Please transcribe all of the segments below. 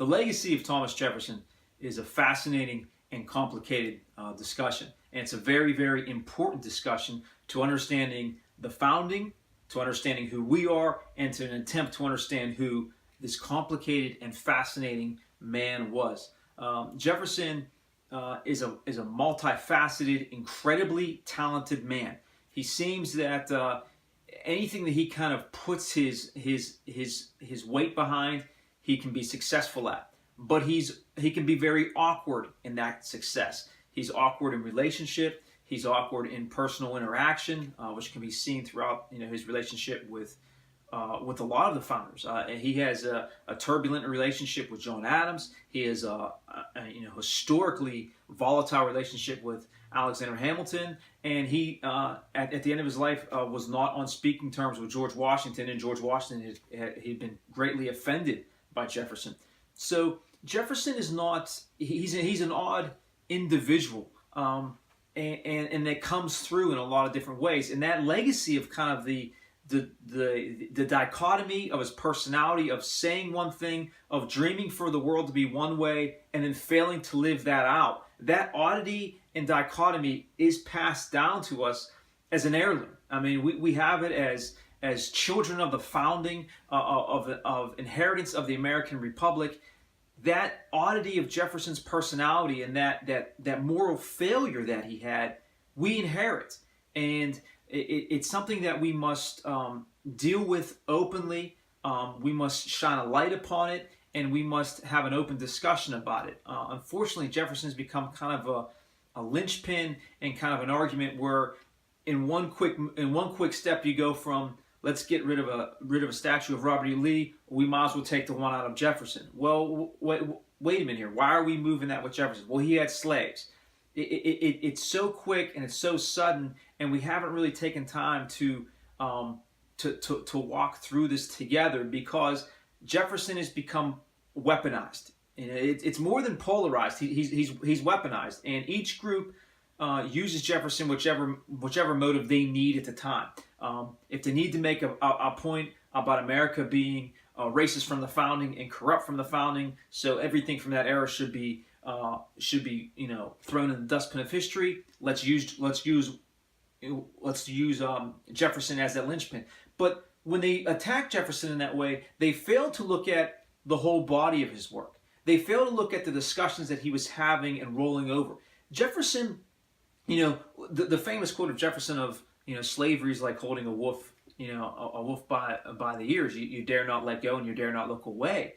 The legacy of Thomas Jefferson is a fascinating and complicated discussion. And it's a very, very important discussion to understanding the founding, to understanding who we are, and to an attempt to understand who this complicated and fascinating man was. Jefferson is a multifaceted, incredibly talented man. He seems that anything that he kind of puts his weight behind, he can be successful at. But he can be very awkward in that success. He's awkward in relationship. He's awkward in personal interaction, which can be seen throughout his relationship with a lot of the founders. He has a turbulent relationship with John Adams. He has a historically volatile relationship with Alexander Hamilton, and he at the end of his life was not on speaking terms with George Washington, and George Washington had been greatly offended by Jefferson. So Jefferson is not, he's an odd individual, and that comes through in a lot of different ways. And that legacy of kind of the dichotomy of his personality, of saying one thing, of dreaming for the world to be one way, and then failing to live that out. That oddity and dichotomy is passed down to us as an heirloom. I mean, we have it as children of the founding, of inheritance of the American Republic. That oddity of Jefferson's personality and that moral failure that he had, we inherit. And it's something that we must deal with openly. We must shine a light upon it, and we must have an open discussion about it. Unfortunately, Jefferson's become kind of a linchpin and kind of an argument where in one quick step you go from, let's get rid of a statue of Robert E. Lee, we might as well take the one out of Jefferson. Well, wait a minute here. Why are we moving that with Jefferson? Well, he had slaves. It's so quick and it's so sudden, and we haven't really taken time to walk through this together, because Jefferson has become weaponized. It's more than polarized. He's weaponized, and each group uses Jefferson whichever motive they need at the time. If they need to make a point about America being racist from the founding and corrupt from the founding, so everything from that era should be thrown in the dustbin of history. Let's use Jefferson as that linchpin. But when they attack Jefferson in that way, they fail to look at the whole body of his work. They fail to look at the discussions that he was having and rolling over. Jefferson, the famous quote of Jefferson of, slavery is like holding a wolf, a wolf by the ears. You dare not let go and you dare not look away.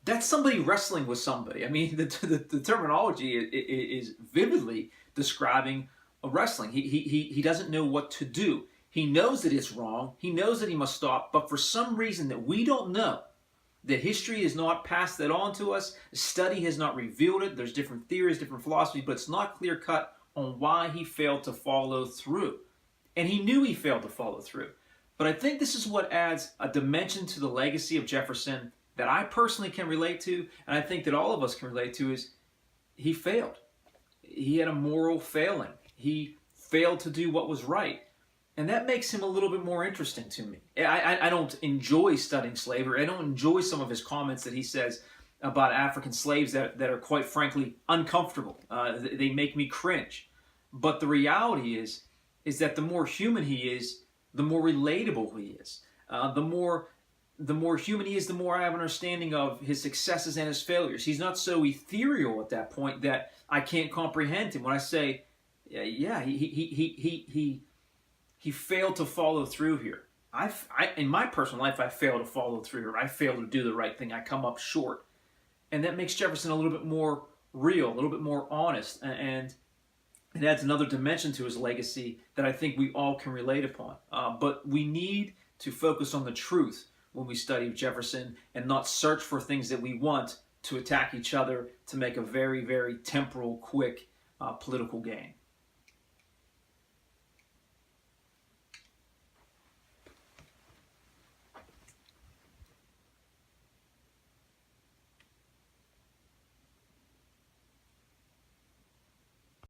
That's somebody wrestling with somebody. I mean, the terminology is vividly describing a wrestling. He doesn't know what to do. He knows that it's wrong. He knows that he must stop. But for some reason that we don't know, that history has not passed that on to us, study has not revealed it. There's different theories, different philosophies, but it's not clear cut on why he failed to follow through. And he knew he failed to follow through. But I think this is what adds a dimension to the legacy of Jefferson that I personally can relate to, and I think that all of us can relate to, is he failed. He had a moral failing. He failed to do what was right. And that makes him a little bit more interesting to me. I don't enjoy studying slavery. I don't enjoy some of his comments that he says about African slaves that are quite frankly uncomfortable. They make me cringe. But the reality is that the more human he is, the more relatable he is. The more human he is, the more I have an understanding of his successes and his failures. He's not so ethereal at that point that I can't comprehend him. When I say, yeah, he failed to follow through here. In my personal life, I fail to follow through here. I fail to do the right thing. I come up short. And that makes Jefferson a little bit more real, a little bit more honest, and it adds another dimension to his legacy that I think we all can relate upon. But we need to focus on the truth when we study Jefferson, and not search for things that we want to attack each other to make a very, very temporal, quick political gain.